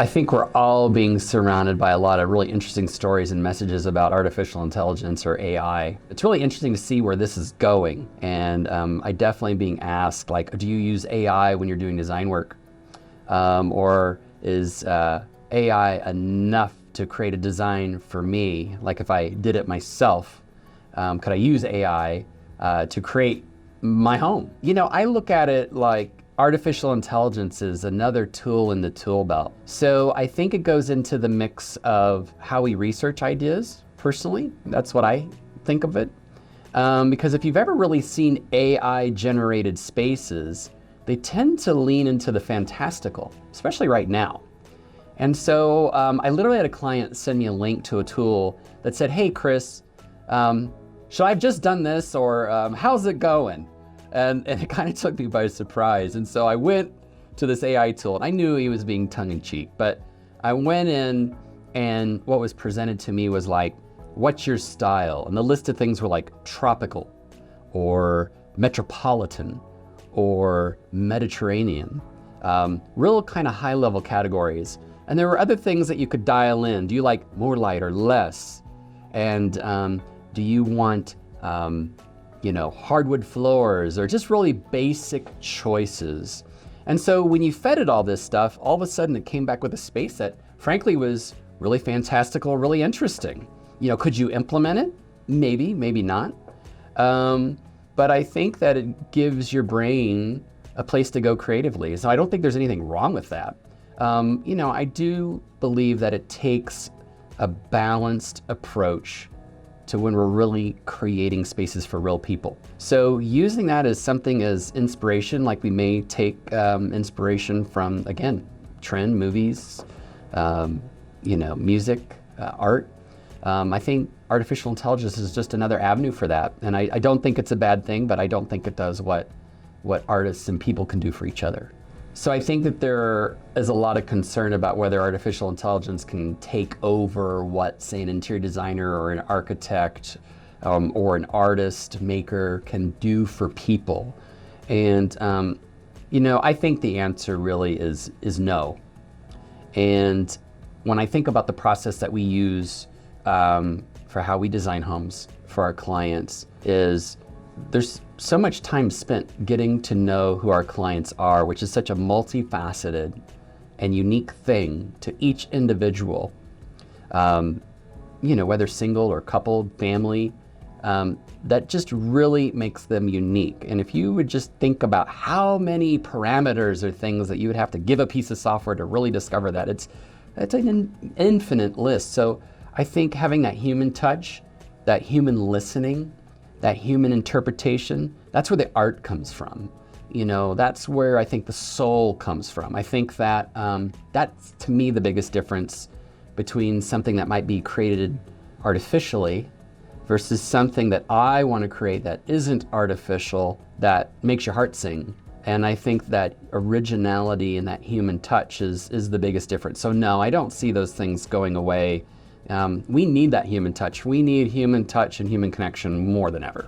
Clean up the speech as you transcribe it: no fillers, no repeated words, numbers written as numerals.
I think we're all being surrounded by a lot of really interesting stories and messages about artificial intelligence or AI. It's really interesting to see where this is going. And I definitely being asked, like, do you use AI when you're doing design work? Or is AI enough to create a design for me? Like if I did it myself, could I use AI to create my home? You know, I look at it like artificial intelligence is another tool in the tool belt. So I think it goes into the mix of how we research ideas, personally. That's what I think of it. Because if you've ever really seen AI generated spaces, they tend to lean into the fantastical, especially right now. And so I literally had a client send me a link to a tool that said, hey, Chris, should I have just done this, or how's it going? And it kind of took me by surprise. And so I went to this AI tool, and I knew he was being tongue-in-cheek, but I went in, and what was presented to me was like, what's your style? And the list of things were like tropical, or metropolitan, or Mediterranean, real kind of high-level categories. And there were other things that you could dial in. Do you like more light or less? And do you want you know, hardwood floors, or just really basic choices? And so when you fed it all this stuff, all of a sudden it came back with a space that frankly was really fantastical, really interesting. You know, could you implement it? Maybe, maybe not. But I think that it gives your brain a place to go creatively. So I don't think there's anything wrong with that. You know, I do believe that it takes a balanced approach to when we're really creating spaces for real people. So using that as something as inspiration, like we may take inspiration from, again, trend, movies, you know, music, art. I think artificial intelligence is just another avenue for that. And I don't think it's a bad thing, but I don't think it does what artists and people can do for each other. So I think that there is a lot of concern about whether artificial intelligence can take over what, say, an interior designer or an architect or an artist maker can do for people. And you know, I think the answer really is no. And when I think about the process that we use for how we design homes for our clients, is there's so much time spent getting to know who our clients are, which is such a multifaceted and unique thing to each individual. You know, whether single or coupled, family, that just really makes them unique. And if you would just think about how many parameters or things that you would have to give a piece of software to really discover that, it's an infinite list. So I think having that human touch, that human listening, that human interpretation, that's where the art comes from. You know, that's where I think the soul comes from. I think that that's, to me, the biggest difference between something that might be created artificially versus something that I want to create that isn't artificial, that makes your heart sing. And I think that originality and that human touch is the biggest difference. So no, I don't see those things going away. We need that human touch. We need human touch and human connection more than ever.